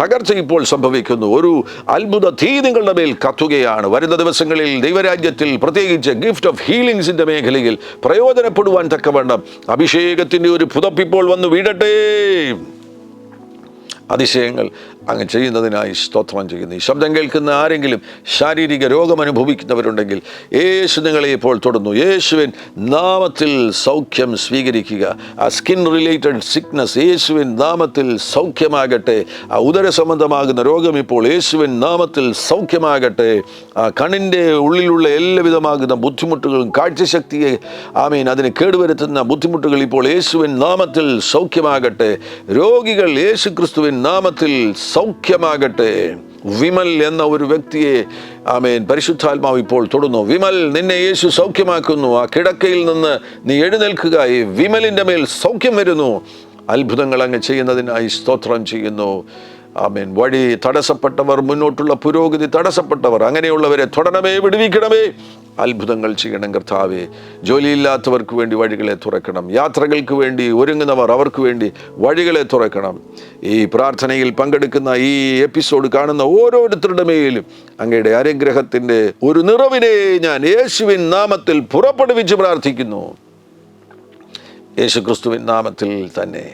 പകർച്ച ഇപ്പോൾ സംഭവിക്കുന്നു. ഒരു അത്ഭുത തീ നിങ്ങളുടെ മേൽ കത്തുകയാണ്. വരുന്ന ദിവസങ്ങളിൽ ദൈവരാജ്യത്തിൽ പ്രത്യേകിച്ച് ഗിഫ്റ്റ് ഓഫ് ഹീലിങ്സിൻ്റെ മേഖലയിൽ പ്രയോജനപ്പെടുവാൻ തക്കവണ്ണം അഭിഷേകത്തിൻ്റെ ഒരു പുതപ്പിപ്പോൾ വന്ന് വീഴട്ടെ. അതിശയങ്ങൾ അങ്ങ് ചെയ്യുന്നതിനായി സ്തോത്രം ചെയ്യുന്നു. ഈ ശബ്ദം കേൾക്കുന്ന ആരെങ്കിലും ശാരീരിക രോഗം അനുഭവിക്കുന്നവരുണ്ടെങ്കിൽ യേശു നിങ്ങളെ ഇപ്പോൾ തൊടുന്നു. യേശുവിൻ നാമത്തിൽ സൗഖ്യം സ്വീകരിക്കുക. ആ സ്കിൻ റിലേറ്റഡ് സിക്നസ് യേശുവിൻ നാമത്തിൽ സൗഖ്യമാകട്ടെ. ആ ഉദര സംബന്ധമാകുന്ന രോഗം ഇപ്പോൾ യേശുവിൻ നാമത്തിൽ സൗഖ്യമാകട്ടെ. ആ കണ്ണിൻ്റെ ഉള്ളിലുള്ള എല്ലാവിധമാകുന്ന ബുദ്ധിമുട്ടുകളും കാഴ്ചശക്തിയെ അതിന് കേടുവരുത്തുന്ന ബുദ്ധിമുട്ടുകൾ ഇപ്പോൾ യേശുവിൻ നാമത്തിൽ സൗഖ്യമാകട്ടെ. രോഗികൾ യേശു ക്രിസ്തുവിൻ നാമത്തിൽ സൗഖ്യമാകട്ടെ. വിമൽ എന്ന ഒരു വ്യക്തിയെ പരിശുദ്ധാത്മാവ് ഇപ്പോൾ തൊടുന്നു. വിമൽ, നിന്നെ യേശു സൗഖ്യമാക്കുന്നു. ആ കിടക്കയിൽ നിന്ന് നീ എഴുന്നേൽക്കുക. ഈ വിമലിൻ്റെ മേൽ സൗഖ്യം വരുന്നു. അത്ഭുതങ്ങൾ അങ്ങ് ചെയ്യുന്നതിനായി സ്തോത്രം ചെയ്യുന്നു. വഴി തടസ്സപ്പെട്ടവർ, മുന്നോട്ടുള്ള പുരോഗതി തടസ്സപ്പെട്ടവർ, അങ്ങനെയുള്ളവരെ തൊടണമേ, വിടുവിക്കണമേ. അത്ഭുതങ്ങൾ ചെയ്യണം കർത്താവേ. ജോലിയില്ലാത്തവർക്ക് വേണ്ടി വഴികളെ തുറക്കണം. യാത്രകൾക്ക് വേണ്ടി ഒരുങ്ങുന്നവർ, അവർക്ക് വേണ്ടി വഴികളെ തുറക്കണം. ഈ പ്രാർത്ഥനയിൽ പങ്കെടുക്കുന്ന ഈ എപ്പിസോഡ് കാണുന്ന ഓരോരുത്തരുടെ മേലും അങ്ങയുടെ അനുഗ്രഹത്തിൻ്റെ ഒരു നിറവിനെ ഞാൻ യേശുവിൻ നാമത്തിൽ പുറപ്പെടുവിച്ച് പ്രാർത്ഥിക്കുന്നു. യേശു ക്രിസ്തുവിൻ നാമത്തിൽ തന്നെ.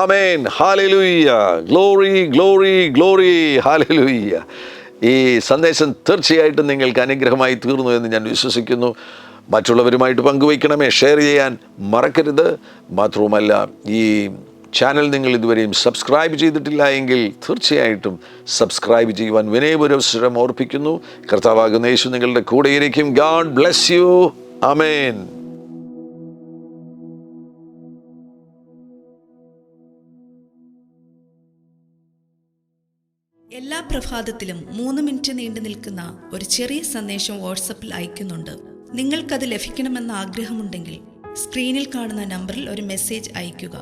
Amen. Hallelujah. Glory glory glory. Hallelujah. ഈ സന്ദേശം തീർച്ചയായിട്ടും നിങ്ങൾക്ക് അനുഗ്രഹമായി തീർന്നു എന്ന് ഞാൻ വിശ്വസിക്കുന്നു. മറ്റുള്ളവരുമായിട്ട് പങ്കുവയ്ക്കണമേ, ഷെയർ ചെയ്യാൻ മറക്കരുത്. മാത്രവുമല്ല, ഈ ചാനൽ നിങ്ങൾ ഇതുവരെയും സബ്സ്ക്രൈബ് ചെയ്തിട്ടില്ല എങ്കിൽ തീർച്ചയായിട്ടും സബ്സ്ക്രൈബ് ചെയ്യുവാൻ വിനയപുരവസരം ഓർപ്പിക്കുന്നു. കർത്താവാകുന്ന യേശു നിങ്ങളുടെ കൂടെയിരിക്കും. God bless you. ആമേൻ. എല്ലാ പ്രഭാതത്തിലും 3 മിനിറ്റ് നീണ്ടു നിൽക്കുന്ന ഒരു ചെറിയ സന്ദേശം വാട്സപ്പിൽ അയക്കുന്നുണ്ട്. നിങ്ങൾക്കത് ലഭിക്കണമെന്ന ആഗ്രഹമുണ്ടെങ്കിൽ സ്ക്രീനിൽ കാണുന്ന നമ്പറിൽ ഒരു മെസ്സേജ് അയയ്ക്കുക.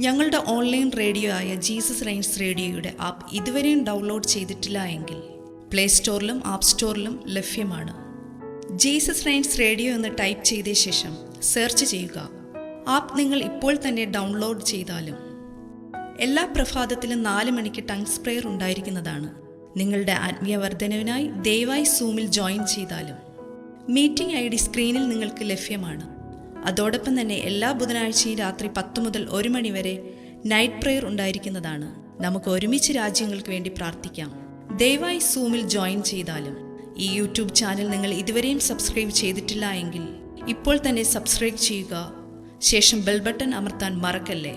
ഞങ്ങളുടെ ഓൺലൈൻ റേഡിയോ ആയ ജീസസ് റെയിൻസ് റേഡിയോയുടെ ആപ്പ് ഇതുവരെയും ഡൗൺലോഡ് ചെയ്തിട്ടില്ല എങ്കിൽ പ്ലേ സ്റ്റോറിലും ആപ്പ് സ്റ്റോറിലും ലഭ്യമാണ്. ജീസസ് റെയിൻസ് റേഡിയോ എന്ന് ടൈപ്പ് ചെയ്ത ശേഷം സെർച്ച് ചെയ്യുക. ആപ്പ് നിങ്ങൾ ഇപ്പോൾ തന്നെ ഡൗൺലോഡ് ചെയ്താലും. എല്ലാ പ്രഭാതത്തിലും 4 മണിക്ക് ടങ്സ് പ്രെയർ ഉണ്ടായിരിക്കുന്നതാണ്. നിങ്ങളുടെ ആത്മീയ വർധനവിനായി ദയവായി സൂമിൽ ജോയിൻ ചെയ്താലും. മീറ്റിംഗ് ID സ്ക്രീനിൽ നിങ്ങൾക്ക് ലഭ്യമാണ്. അതോടൊപ്പം തന്നെ എല്ലാ ബുധനാഴ്ചയും രാത്രി 10 മുതൽ 1 മണി വരെ നൈറ്റ് പ്രെയർ ഉണ്ടായിരിക്കുന്നതാണ്. നമുക്ക് ഒരുമിച്ച് രാജ്യങ്ങൾക്ക് വേണ്ടി പ്രാർത്ഥിക്കാം. ദയവായി സൂമിൽ ജോയിൻ ചെയ്താലും. ഈ യൂട്യൂബ് ചാനൽ നിങ്ങൾ ഇതുവരെയും സബ്സ്ക്രൈബ് ചെയ്തിട്ടില്ല എങ്കിൽ ഇപ്പോൾ തന്നെ സബ്സ്ക്രൈബ് ചെയ്യുക. ശേഷം ബെൽ ബട്ടൺ അമർത്താൻ മറക്കല്ലേ.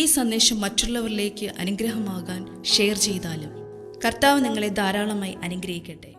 ഈ സന്ദേശം മറ്റുള്ളവരിലേക്ക് അനുഗ്രഹമാകാൻ ഷെയർ ചെയ്താലും. കർത്താവ് നിങ്ങളെ ധാരാളമായി അനുഗ്രഹിക്കട്ടെ.